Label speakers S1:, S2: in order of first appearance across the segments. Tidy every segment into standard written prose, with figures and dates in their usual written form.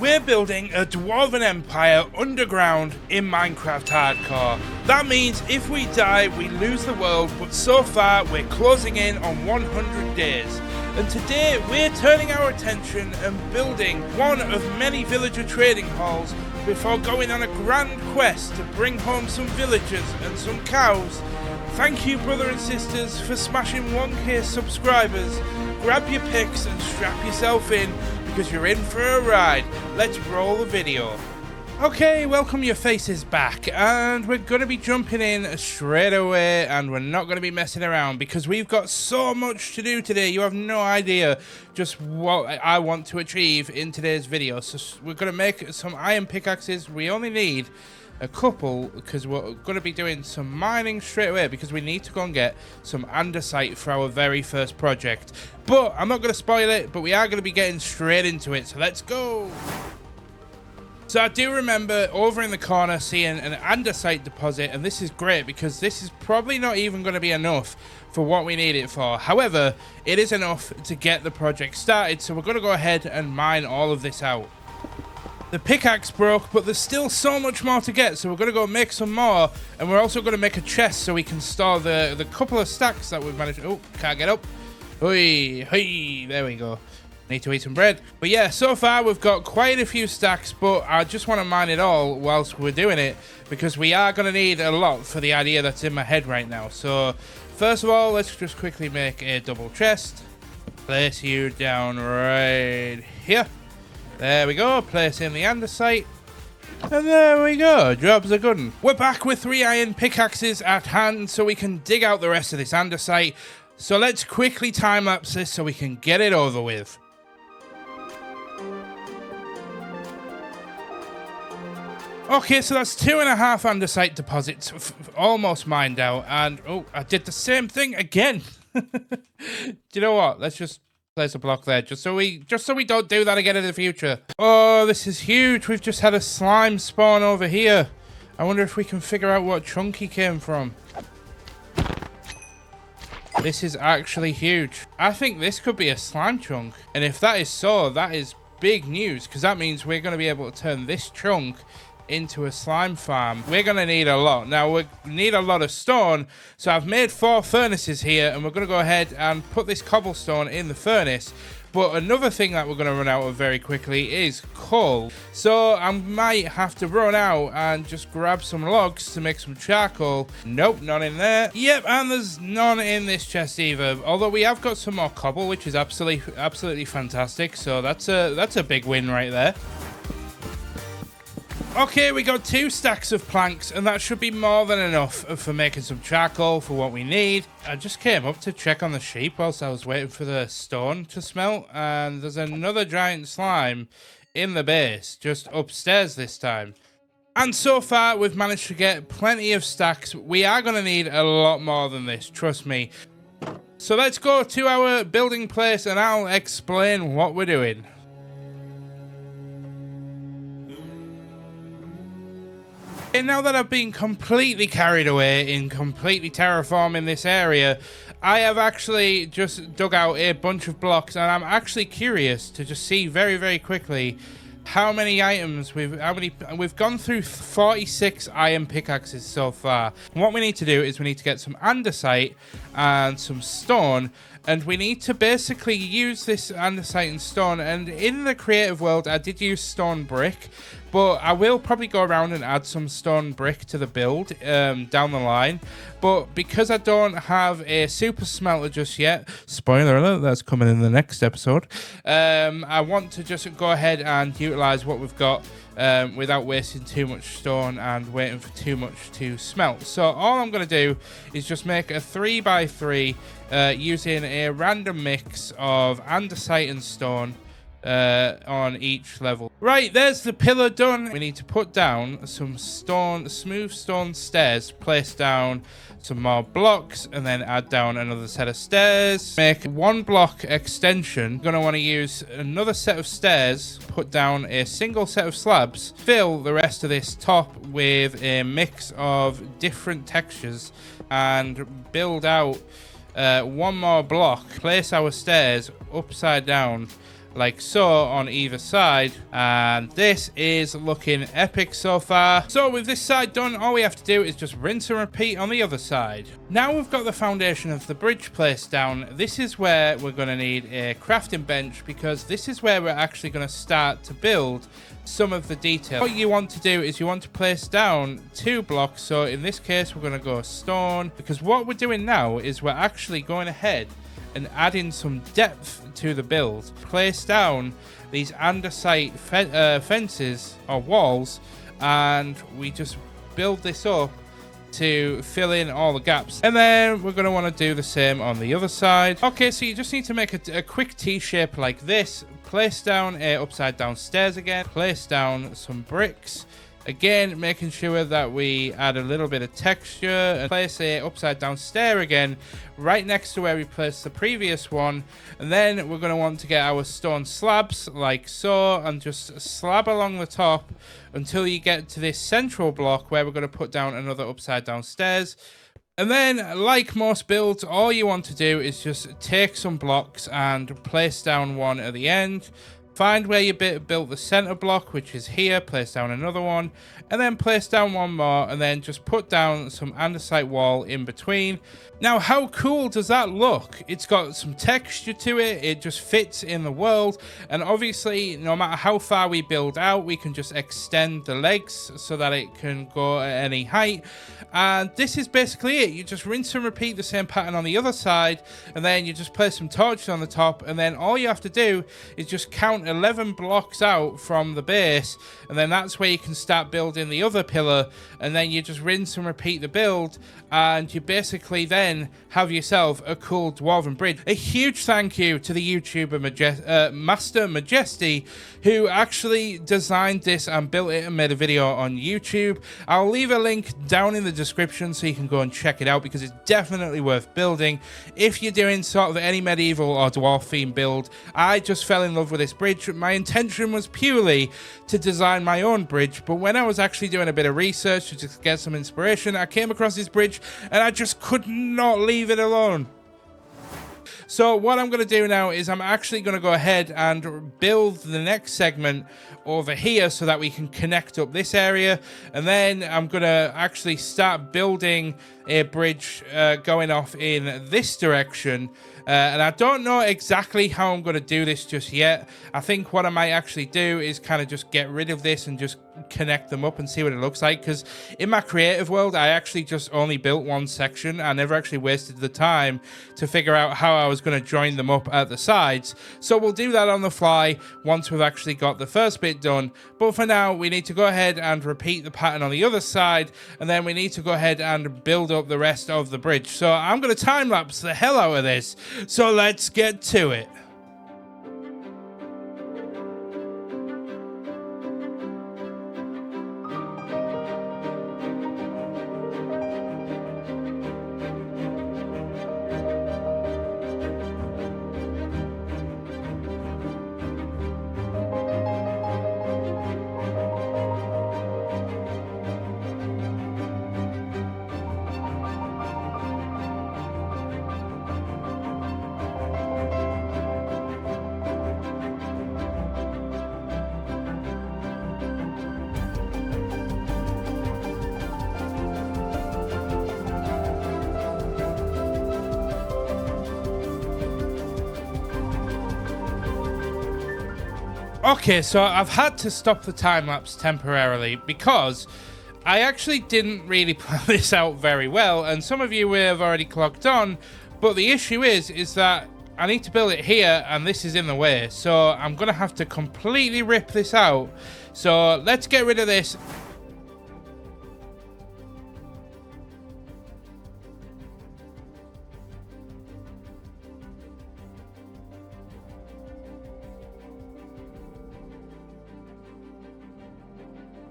S1: We're building a Dwarven Empire underground in Minecraft Hardcore. That means if we die, we lose the world, but so far we're closing in on 100 days. And today we're turning our attention and building one of many villager trading halls before going on a grand quest to bring home some villagers and some cows. Thank you, brother and sisters, for smashing 1k subscribers. Grab your picks and strap yourself in, because you're in for a ride. Let's roll the video. Okay, welcome your faces back, and we're going to be jumping in straight away, and we're not going to be messing around because we've got so much to do today. You have no idea just what I want to achieve in today's video. So we're going to make some iron pickaxes. We only need a couple because we're going to be doing some mining straight away because we need to go and get some andesite for our very first project. But I'm not going to spoil it, but we are going to be getting straight into it, so let's go. So I do remember over in the corner seeing an andesite deposit, and this is great because this is probably not even going to be enough for what we need it for. However, it is enough to get the project started, so we're going to go ahead and mine all of this out. The pickaxe broke, but there's still so much more to get, so we're going to go make some more, and we're also going to make a chest so we can store the couple of stacks that we've managed. Oh, can't get up. Hoi, hoi, there we go. Need to eat some bread. But yeah, so far we've got quite a few stacks, but I just want to mine it all whilst we're doing it, because we are going to need a lot for the idea that's in my head right now. So first of all, let's just quickly make a double chest. Place you down right here. There we go, place in the andesite. And there we go, job's a good one. We're back with 3 iron pickaxes at hand so we can dig out the rest of this andesite. So let's quickly time-lapse this so we can get it over with. Okay, so that's 2.5 andesite deposits almost mined out. And, oh, I did the same thing again. Do you know what? Let's just place a block there just so we don't do that again in the future. Oh, this is huge. We've just had a slime spawn over here. I wonder if we can figure out what chunk he came from. This is actually huge. I think this could be a slime chunk, and if that is so, that is big news, because that means we're going to be able to turn this chunk into a slime farm. We're going to need a lot. Now, we need a lot of stone, so I've made 4 furnaces here, and we're going to go ahead and put this cobblestone in the furnace. But another thing that we're going to run out of very quickly is coal. So I might have to run out and just grab some logs to make some charcoal. Nope, none in there. Yep, and there's none in this chest either. Although we have got some more cobble, which is absolutely fantastic. So that's a big win right there. Okay, we got 2 stacks of planks, and that should be more than enough for making some charcoal for what we need. I just came up to check on the sheep whilst I was waiting for the stone to smelt, and there's another giant slime in the base, just upstairs this time. And so far, we've managed to get plenty of stacks. We are going to need a lot more than this, trust me. So let's go to our building place, and I'll explain what we're doing. And now that I've been completely carried away in completely terraforming this area, I have actually just dug out a bunch of blocks, and I'm actually curious to just see very, very quickly how many items we've gone through 46 iron pickaxes so far. And what we need to do is we need to get some andesite and some stone, and we need to basically use this andesite and stone. And in the creative world, I did use stone brick, but I will probably go around and add some stone brick to the build down the line. But because I don't have a super smelter just yet, spoiler alert, that's coming in the next episode, I want to just go ahead and utilize what we've got without wasting too much stone and waiting for too much to smelt. So all I'm going to do is just make a 3x3 using a random mix of andesite and stone on each level. Right, there's the pillar done. We need to put down some smooth stone stairs, place down some more blocks, and then add down another set of stairs. Make 1 block extension. Gonna want to use another set of stairs, put down a single set of slabs, fill the rest of this top with a mix of different textures, and build out 1 more block. Place our stairs upside down like so on either side, and this is looking epic so far. So with this side done, all we have to do is just rinse and repeat on the other side. Now we've got the foundation of the bridge placed down. This is where we're going to need a crafting bench, because this is where we're actually going to start to build some of the detail. What you want to do is you want to place down 2 blocks. So in this case we're going to go stone, because what we're doing now is we're actually going ahead and adding some depth to the build. Place down these andesite fences or walls, and we just build this up to fill in all the gaps. And then we're going to want to do the same on the other side. Okay, so you just need to make a quick T shape like this. Place down a upside down stairs again. Place down some bricks. Again, making sure that we add a little bit of texture, and place a upside down stair again right next to where we placed the previous one. And then we're going to want to get our stone slabs like so, and just slab along the top until you get to this central block where we're going to put down another upside down stairs. And then, like most builds, all you want to do is just take some blocks and place down one at the end. Find where you built the center block, which is here, place down another one, and then place down one more, and then just put down some andesite wall in between. Now, how cool does that look? It's got some texture to it, it just fits in the world, and obviously, no matter how far we build out, we can just extend the legs so that it can go at any height. And this is basically it. You just rinse and repeat the same pattern on the other side, and then you just place some torches on the top, and then all you have to do is just count 11 blocks out from the base, and then that's where you can start building the other pillar. And then you just rinse and repeat the build, and you basically then have yourself a cool Dwarven bridge. A huge thank you to the YouTuber Master Majesty, who actually designed this and built it and made a video on YouTube. I'll leave a link down in the description so you can go and check it out, because it's definitely worth building if you're doing sort of any medieval or dwarf theme build. I just fell in love with this bridge. My intention was purely to design my own bridge, but when I was actually doing a bit of research to just get some inspiration, I came across this bridge and I just could not leave it alone. So what I'm going to do now is I'm actually going to go ahead and build the next segment over here so that we can connect up this area, and then I'm going to actually start building a bridge going off in this direction. And I don't know exactly how I'm going to do this just yet. I think what I might actually do is kind of just get rid of this and just connect them up and see what it looks like, because in my creative world I actually just only built one section. I never actually wasted the time to figure out how I was going to join them up at the sides. So we'll do that on the fly once we've actually got the first bit done. But for now we need to go ahead and repeat the pattern on the other side, and then we need to go ahead and build up the rest of the bridge. So I'm going to time lapse the hell out of this, so let's get to it. Okay, so I've had to stop the time-lapse temporarily because I actually didn't really plan this out very well, and some of you have already clocked on, but the issue is that I need to build it here, and this is in the way, so I'm going to have to completely rip this out. So let's get rid of this.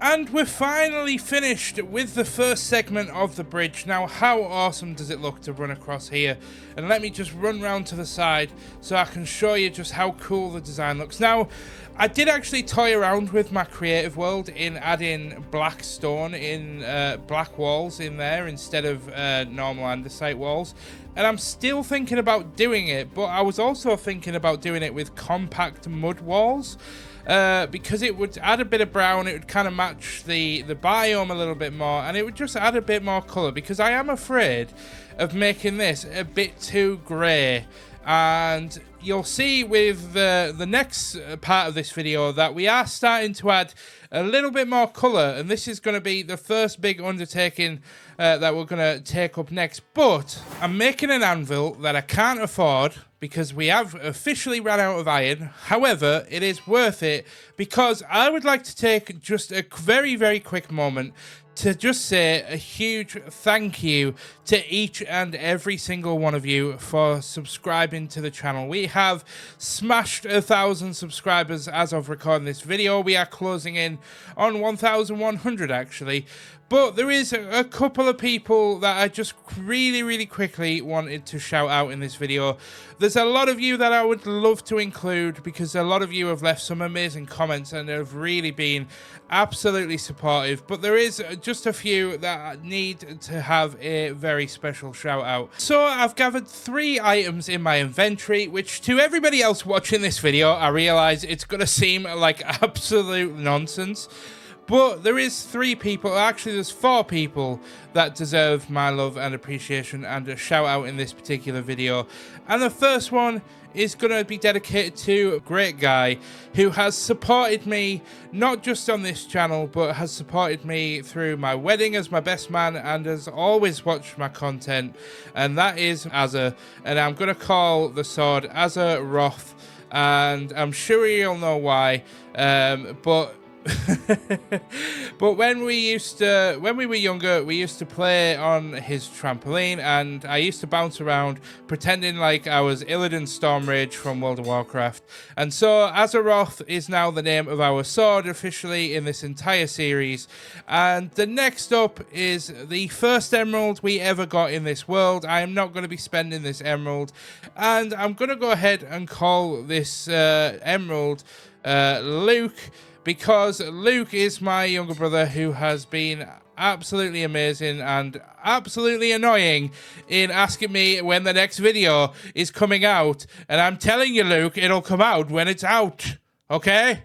S1: And we're finally finished with the first segment of the bridge. Now, how awesome does it look to run across here? And let me just run round to the side so I can show you just how cool the design looks. Now, I did actually toy around with my creative world in adding black stone in black walls in there instead of normal andesite walls. And I'm still thinking about doing it, but I was also thinking about doing it with compact mud walls. Because it would add a bit of brown, it would kind of match the biome a little bit more, and it would just add a bit more colour, because I am afraid of making this a bit too grey. And you'll see with the next part of this video that we are starting to add a little bit more colour, and this is going to be the first big undertaking that we're going to take up next. But I'm making an anvil that I can't afford because we have officially run out of iron. However, it is worth it because I would like to take just a very, very quick moment to just say a huge thank you to each and every single one of you for subscribing to the channel. We have smashed 1,000 subscribers as of recording this video. We are closing in on 1,100 actually. But there is a couple of people that I just really, really quickly wanted to shout out in this video. There's a lot of you that I would love to include because a lot of you have left some amazing comments and have really been absolutely supportive. But there is just a few that need to have a very special shout out. So I've gathered 3 items in my inventory, which to everybody else watching this video, I realize it's going to seem like absolute nonsense. But there is 3 people, actually there's 4 people that deserve my love and appreciation and a shout out in this particular video. And the first one is going to be dedicated to a great guy who has supported me, not just on this channel, but has supported me through my wedding as my best man and has always watched my content. And that is Azza. And I'm going to call the sword Azza Roth. And I'm sure you'll know why. But when we were younger, we used to play on his trampoline, and I used to bounce around pretending like I was Illidan Stormrage from World of Warcraft. And so Azeroth is now the name of our sword officially in this entire series. And the next up is the first emerald we ever got in this world. I am not going to be spending this emerald, and I'm going to go ahead and call this emerald Luke, because Luke is my younger brother who has been absolutely amazing and absolutely annoying in asking me when the next video is coming out. And I'm telling you, Luke, it'll come out when it's out, okay?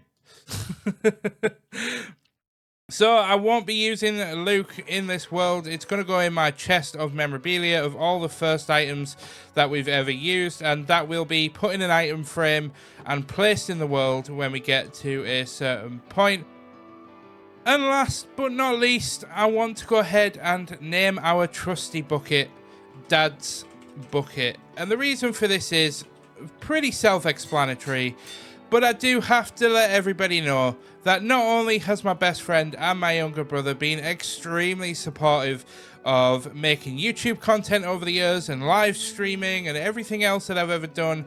S1: So I won't be using Luke in this world. It's going to go in my chest of memorabilia of all the first items that we've ever used, and that will be put in an item frame and placed in the world when we get to a certain point. And last but not least, I want to go ahead and name our trusty bucket Dad's Bucket. And the reason for this is pretty self-explanatory, but I do have to let everybody know that not only has my best friend and my younger brother been extremely supportive of making YouTube content over the years and live streaming and everything else that I've ever done,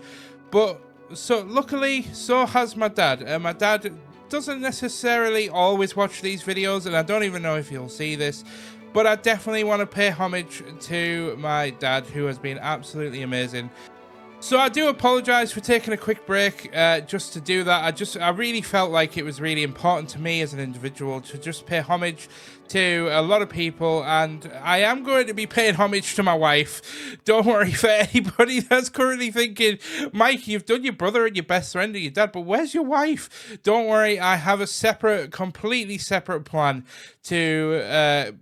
S1: but so luckily so has my dad. And my dad doesn't necessarily always watch these videos, and I don't even know if he'll see this, but I definitely want to pay homage to my dad, who has been absolutely amazing. So I do apologize for taking a quick break just to do that. I really felt like it was really important to me as an individual to just pay homage to a lot of people, and I am going to be paying homage to my wife. Don't worry, for anybody that's currently thinking, Mike, you've done your brother and your best friend and your dad, but where's your wife? Don't worry, I have a completely separate plan to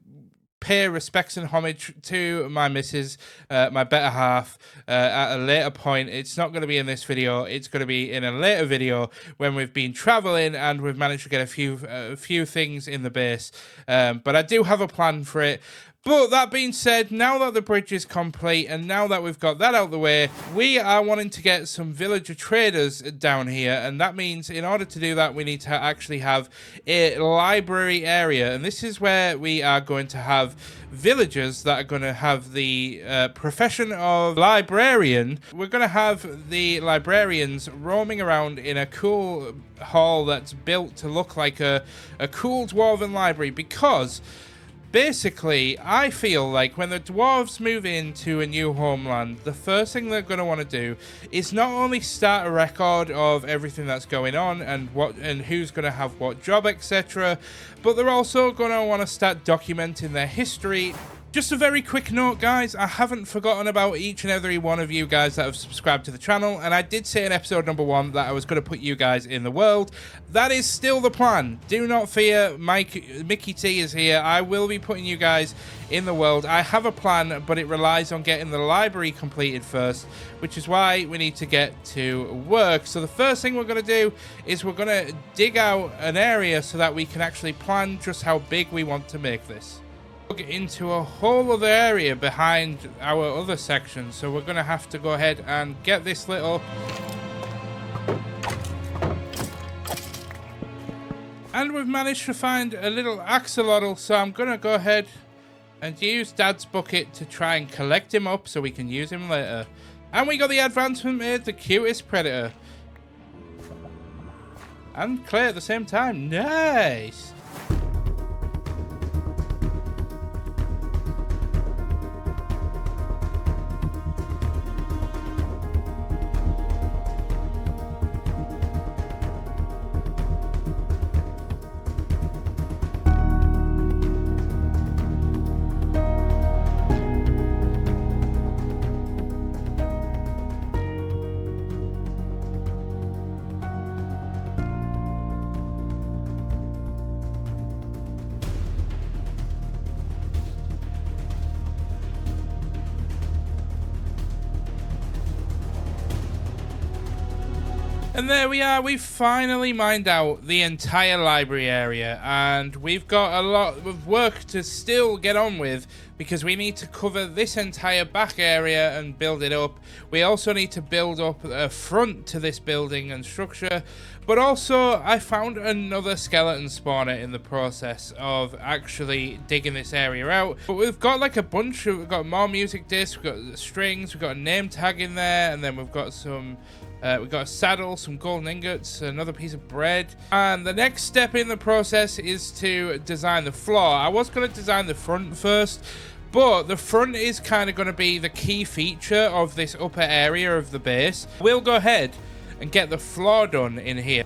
S1: pay respects and homage to my missus, my better half, at a later point. It's not going to be in this video. It's going to be in a later video when we've been traveling and we've managed to get a few things in the base. But I do have a plan for it. But that being said, now that the bridge is complete and now that we've got that out of the way, we are wanting to get some villager traders down here. And that means in order to do that, we need to actually have a library area. And this is where we are going to have villagers that are going to have the profession of librarian. We're going to have the librarians roaming around in a cool hall that's built to look like a cool dwarven library, because basically, I feel like when the dwarves move into a new homeland, the first thing they're going to want to do is not only start a record of everything that's going on and who's going to have what job, etc., but they're also going to want to start documenting their history. Just a very quick note, guys, I haven't forgotten about each and every one of you guys that have subscribed to the channel, and I did say in episode number 1 that I was going to put you guys in the world. That is still the plan. Do not fear, Mickey T is here. I will be putting you guys in the world. I have a plan, but it relies on getting the library completed first, which is why we need to get to work. So the first thing we're going to do is we're going to dig out an area so that we can actually plan just how big we want to make this. Into a whole other area behind our other section, so we're gonna have to go ahead and get this little, and we've managed to find a little axolotl, so I'm gonna go ahead and use Dad's bucket to try and collect him up so we can use him later. And we got the advancement made the cutest predator and clay at the same time. Nice. And there we are, we've finally mined out the entire library area, and we've got a lot of work to still get on with because we need to cover this entire back area and build it up. We also need to build up a front to this building and structure, but also I found another skeleton spawner in the process of actually digging this area out. But we've got like a bunch of, we've got more music discs, we've got strings, we've got a name tag in there, and then we've got some we've got a saddle, some golden ingots, another piece of bread. And the next step in the process is to design the floor. I was going to design the front first, but the front is kind of going to be the key feature of this upper area of the base. We'll go ahead and get the floor done in here.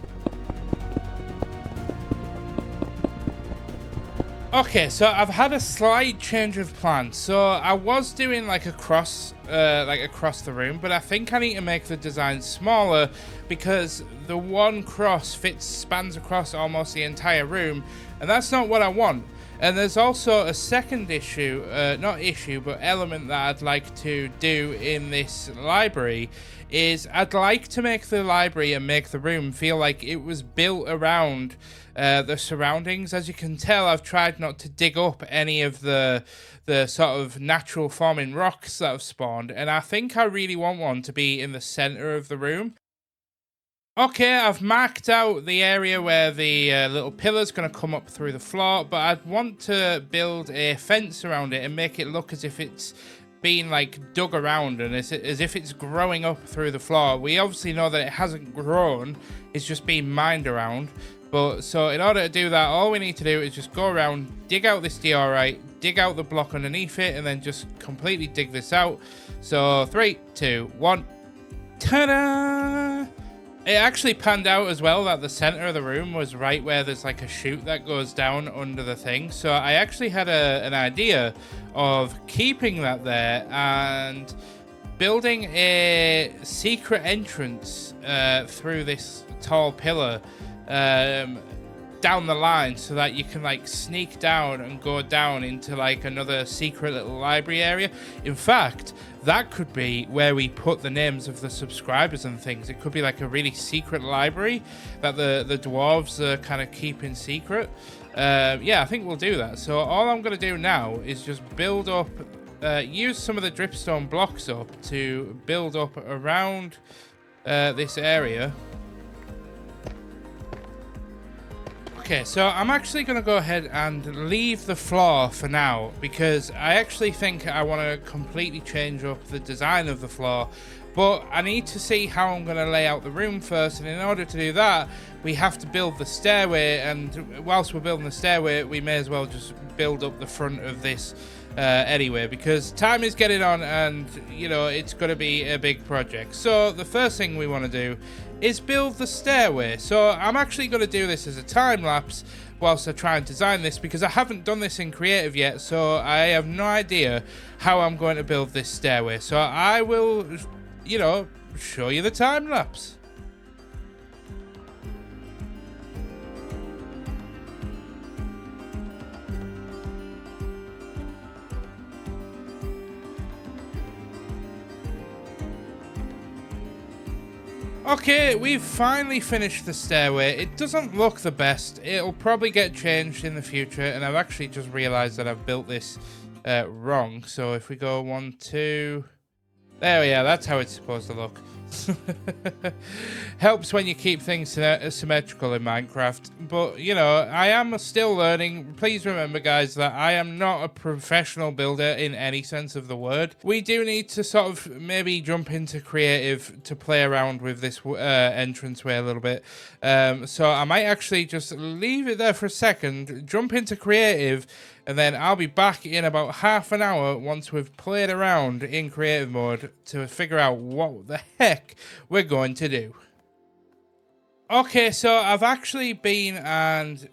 S1: Okay, so I've had a slight change of plan. So I was doing like across the room, but I think I need to make the design smaller because the one cross spans across almost the entire room, and that's not what I want. And there's also a second issue, not issue, but element that I'd like to do in this library is I'd like to make the library and make the room feel like it was built around the surroundings. As you can tell, I've tried not to dig up any of the sort of natural forming rocks that have spawned, and I think I really want one to be in the center of the room. Okay, I've marked out the area where the little pillar's going to come up through the floor, but I'd want to build a fence around it and make it look as if it's been like dug around and as if it's growing up through the floor. We obviously know that it hasn't grown, it's just been mined around. But so in order to do that, all we need to do is just go around, dig out this diorite, dig out the block underneath it, and then just completely dig this out. So 3, 2, 1, ta-da! It actually panned out as well that the center of the room was right where there's like a chute that goes down under the thing. So I actually had an idea of keeping that there and building a secret entrance through this tall pillar. down the line so that you can like sneak down and go down into like another secret little library area. In fact, that could be where we put the names of the subscribers and things. It could be like a really secret library that the dwarves are kind of keeping secret. Yeah, I think we'll do that. So all I'm going to do now is just build up, use some of the dripstone blocks up to build up around this area. Okay, so I'm actually going to go ahead and leave the floor for now because I actually think I want to completely change up the design of the floor, but I need to see how I'm going to lay out the room first, and in order to do that we have to build the stairway, and whilst we're building the stairway we may as well just build up the front of this anyway, because time is getting on and you know it's going to be a big project. So the first thing we want to do is build the stairway. So I'm actually going to do this as a time lapse whilst I try and design this, because I haven't done this in creative yet, so I have no idea how I'm going to build this stairway. So I will, you know, show you the time lapse. Okay, we've finally finished the stairway. It doesn't look the best. It'll probably get changed in the future, and I've actually just realized that I've built this wrong. So if we go 1, 2, there we are. That's how it's supposed to look. Helps when you keep things symmetrical in Minecraft, but you know, I am still learning. Please remember guys that I am not a professional builder in any sense of the word. We do need to sort of maybe jump into creative to play around with this entranceway a little bit, so I might actually just leave it there for a second, jump into creative, and then I'll be back in about half an hour once we've played around in creative mode to figure out what the heck we're going to do. Okay, so I've actually been and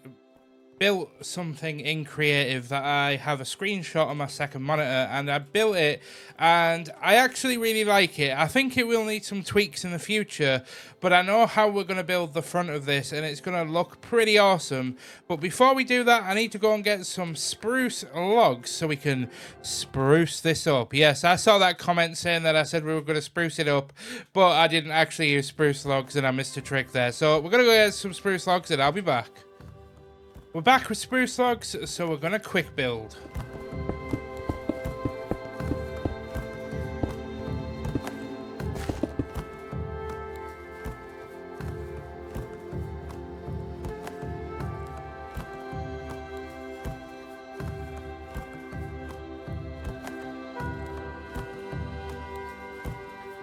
S1: built something in creative that I have a screenshot on my second monitor, and I built it and I actually really like it. I think it will need some tweaks in the future, but I know how we're going to build the front of this and it's going to look pretty awesome. But before we do that, I need to go and get some spruce logs so we can spruce this up. Yes, I saw that comment saying that I said we were going to spruce it up, but I didn't actually use spruce logs and I missed a trick there. So we're going to go get some spruce logs and I'll be back. We're back with spruce logs, so we're going to quick build.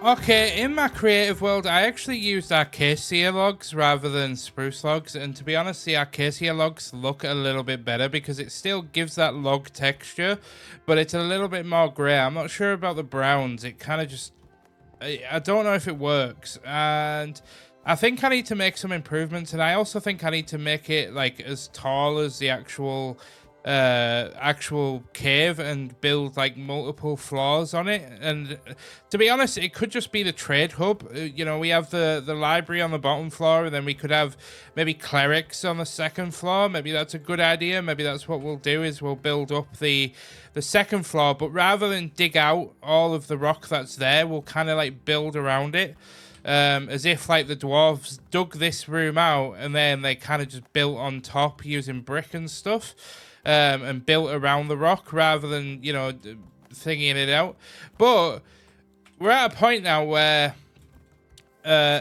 S1: Okay, in my creative world, I actually used acacia logs rather than spruce logs, and to be honest, the acacia logs look a little bit better because it still gives that log texture, but it's a little bit more grey. I'm not sure about the browns. It kind of just, I don't know if it works, and I think I need to make some improvements, and I also think I need to make it like as tall as the actual cave and build like multiple floors on it. And to be honest, it could just be the trade hub. You know, we have the library on the bottom floor, and then we could have maybe clerics on the second floor. Maybe that's a good idea. Maybe that's what we'll do, is we'll build up the second floor, but rather than dig out all of the rock that's there, we'll kind of like build around it. As if like the dwarves dug this room out and then they kind of just built on top using brick and stuff. And built around the rock rather than, you know, thinking it out. But we're at a point now where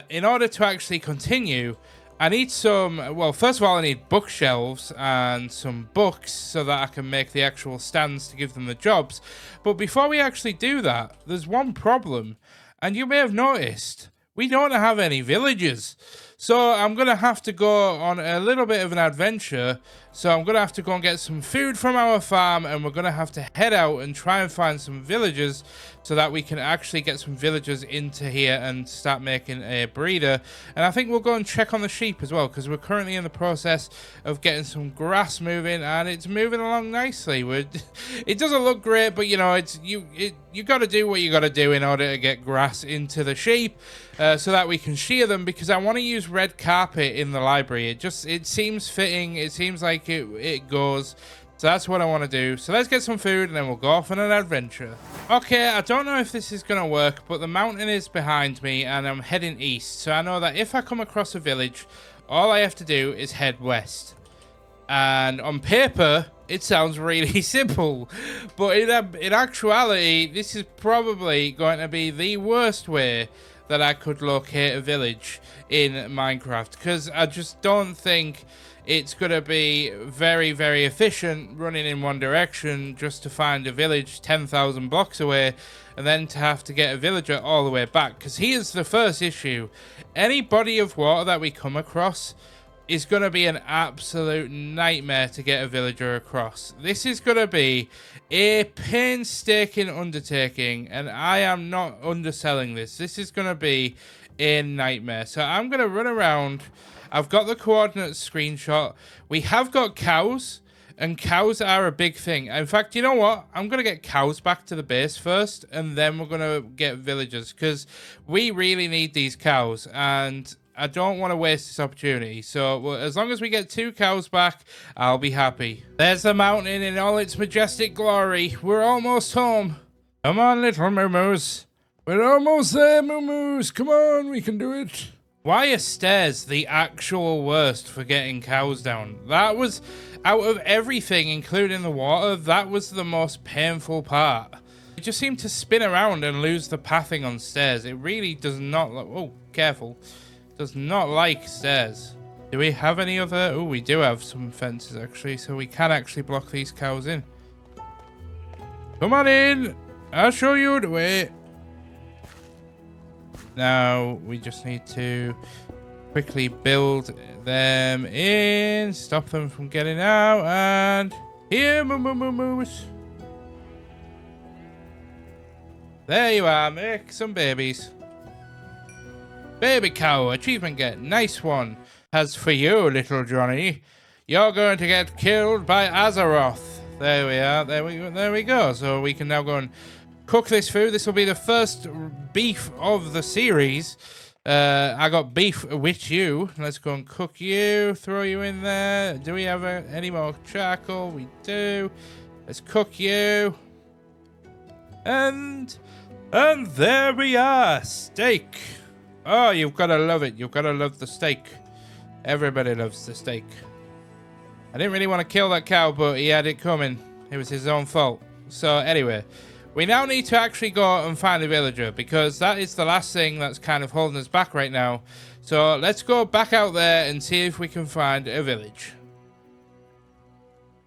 S1: in order to actually continue, I need some, well, first of all, I need bookshelves and some books so that I can make the actual stands to give them the jobs. But before we actually do that, there's one problem, and you may have noticed, we don't have any villagers. So I'm going to have to go on a little bit of an adventure. So I'm going to have to go and get some food from our farm, and we're going to have to head out and try and find some villagers so that we can actually get some villagers into here and start making a breeder. And I think we'll go and check on the sheep as well, because we're currently in the process of getting some grass moving, and it's moving along nicely. It doesn't look great, but you know, you got to do what you got to do in order to get grass into the sheep so that we can shear them, because I want to use use red carpet in the library. It seems fitting. It seems like it goes. So that's what I want to do. So let's get some food and then we'll go off on an adventure. Okay, I don't know if this is going to work, but the mountain is behind me and I'm heading east. So I know that if I come across a village, all I have to do is head west. And on paper, it sounds really simple. But in actuality, this is probably going to be the worst way that I could locate a village in Minecraft. Because I just don't think it's going to be very, very efficient running in one direction just to find a village 10,000 blocks away and then to have to get a villager all the way back. Because here's the first issue. Any body of water that we come across is going to be an absolute nightmare to get a villager across. This is going to be a painstaking undertaking, and I am not underselling this. This is going to be a nightmare. So I'm going to run around. I've got the coordinates screenshot. We have got cows, and cows are a big thing. In fact, you know what? I'm going to get cows back to the base first, and then we're going to get villagers, because we really need these cows, and I don't want to waste this opportunity. So well, as long as we get 2 cows back, I'll be happy. There's the mountain in all its majestic glory. We're almost home. Come on, little moo-moos. We're almost there, moo-moos. Come on, we can do it. Why are stairs the actual worst for getting cows down? That was, out of everything, including the water, that was the most painful part. It just seemed to spin around and lose the pathing on stairs. It really does not... Oh, careful. Does not like stairs. Do we have any other... Oh, we do have some fences, actually, so we can actually block these cows in. Come on in. I'll show you the way. Now, we just need to quickly build them in, stop them from getting out, and here, moo-moo-moo-moos. There you are, make some babies. Baby cow, achievement get, nice one. As for you, little Johnny, you're going to get killed by Azeroth. There we are, there we go. So we can now go and cook this food. This will be the first beef of the series. I got beef with you. Let's go and cook you, throw you in there. Do we have any more charcoal? We do. Let's cook you. And there we are, steak. Oh, you've got to love it. You've got to love the steak. Everybody loves the steak. I didn't really want to kill that cow, but he had it coming. It was his own fault. So anyway, we now need to actually go and find a villager, because that is the last thing that's kind of holding us back right now. So let's go back out there and see if we can find a village.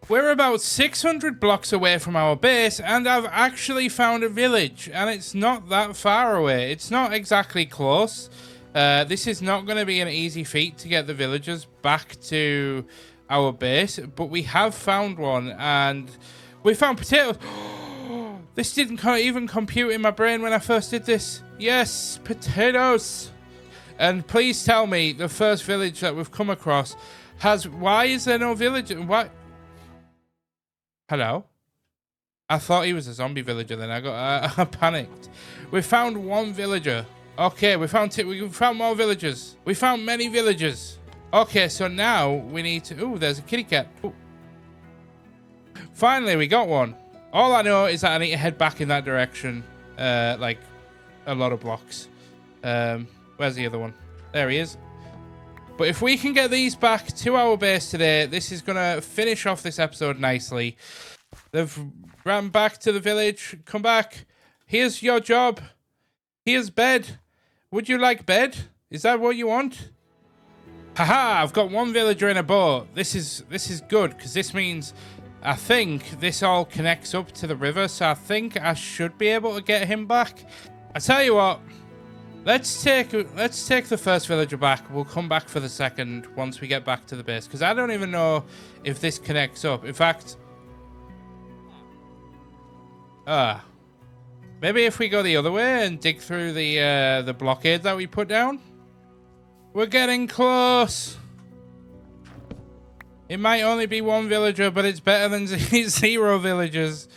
S1: We're about 600 blocks away from our base, and I've actually found a village, and it's not that far away. It's not exactly close. This is not going to be an easy feat to get the villagers back to our base, but we have found one, and we found potatoes. This didn't even compute in my brain when I first did this. Yes, potatoes. And please tell me the first village that we've come across has... Why is there no village? Why... Hello? I thought he was a zombie villager then. I panicked. We found one villager. Okay, we found more villagers. We found many villagers. Okay, so now we need to... Ooh, there's a kitty cat. Ooh. Finally, we got one. All I know is that I need to head back in that direction. Like, a lot of blocks. Where's the other one? There he is. But if we can get these back to our base today, this is going to finish off this episode nicely. They've ran back to the village. Come back. Here's your job. Here's bed. Would you like bed? Is that what you want? Haha, I've got one villager in a boat. This is good, because this means I think this all connects up to the river, so I think I should be able to get him back. I tell you what. Let's take the first villager back. We'll come back for the second once we get back to the base, because I don't even know if this connects up. In fact, maybe if we go the other way and dig through the blockade that we put down. We're getting close. It might only be one villager, but it's better than 0 villagers.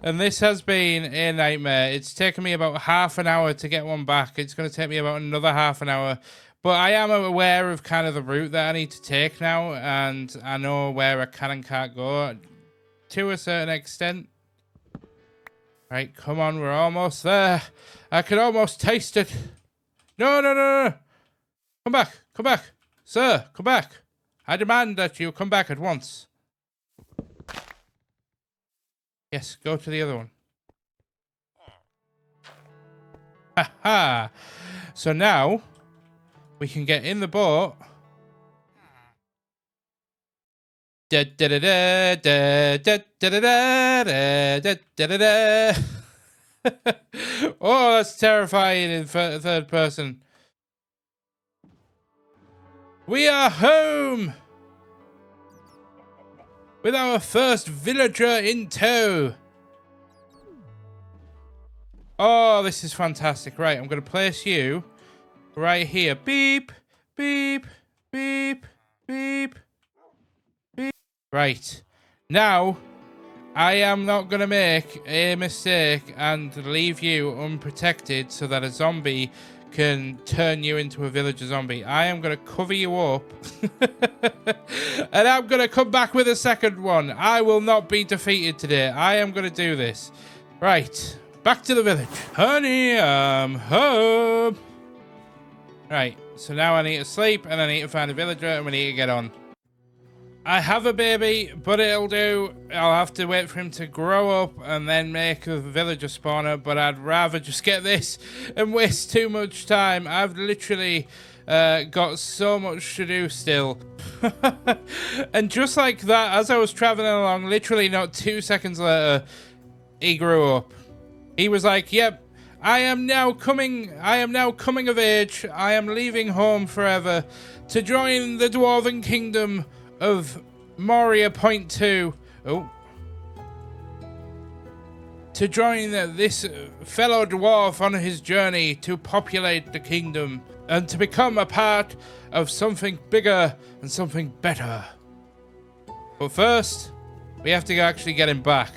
S1: And this has been a nightmare. It's taken me about half an hour to get one back. It's going to take me about another half an hour. But I am aware of kind of the route that I need to take now, and I know where I can and can't go to a certain extent. Right, come on, we're almost there. I can almost taste it. No, no, no, no. Come back, come back. Sir, come back. I demand that you come back at once. Yes, go to the other one. Ha ha. So now we can get in the boat. Da da da da da da da da da da da. Oh, that's terrifying in third person. We are home with our first villager in tow. Oh, this is fantastic. Right, I'm going to place you right here. Beep, beep, beep, beep, beep. Right. Now, I am not going to make a mistake and leave you unprotected so that a zombie can turn you into a villager zombie. I am going to cover you up. And I'm going to come back with a second one. I will not be defeated today. I am going to do this. Right. Back to the village. Honey, I'm home. Right. So now I need to sleep and I need to find a villager and we need to get on. I have a baby, but it'll do. I'll have to wait for him to grow up and then make a villager spawner, but I'd rather just get this and waste too much time. I've literally got so much to do still. And just like that, as I was traveling along, literally not 2 seconds later, he grew up. He was like, yep, I am now coming of age. I am leaving home forever to join the Dwarven Kingdom of Moria Point 2. Oh. To join this fellow dwarf on his journey to populate the kingdom and to become a part of something bigger and something better. But first, we have to actually get him back.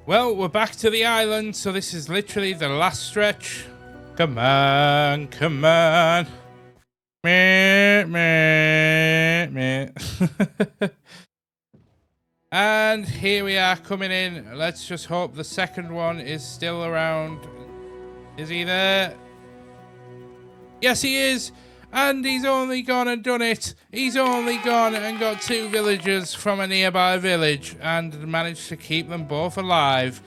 S1: Well, we're back to the island, so this is literally the last stretch. Come on, come on. Meh, meh, meh. And here we are coming in. Let's just hope the second one is still around. Is he there? Yes, he is. And he's only gone and done it. He's only gone and got 2 villagers from a nearby village and managed to keep them both alive.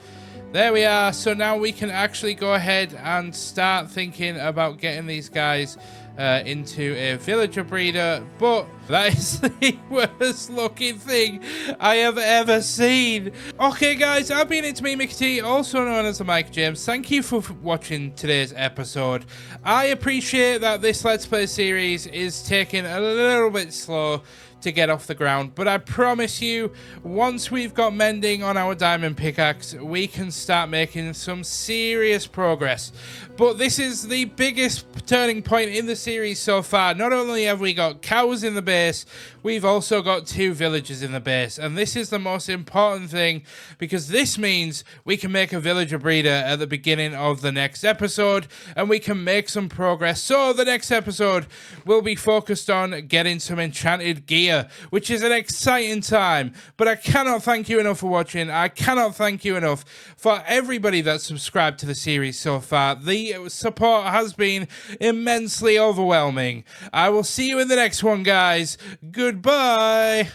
S1: There we are. So now we can actually go ahead and start thinking about getting these guys into a villager breeder, but that is the worst looking thing I have ever seen. Okay guys, I've been It's Me Mickey T, also known as the Mike James. Thank you for watching today's episode. I appreciate that this Let's Play series is taking a little bit slow to get off the ground, but I promise you, once we've got mending on our diamond pickaxe, we can start making some serious progress. But this is the biggest turning point in the series so far. Not only have we got cows in the base, we've also got 2 villagers in the base, and this is the most important thing because this means we can make a villager breeder at the beginning of the next episode and we can make some progress. So the next episode will be focused on getting some enchanted gear, which is an exciting time. But I cannot thank you enough for watching. I cannot thank you enough for everybody that's subscribed to the series so far. The support has been immensely overwhelming. I will see you in the next one, guys. Goodbye.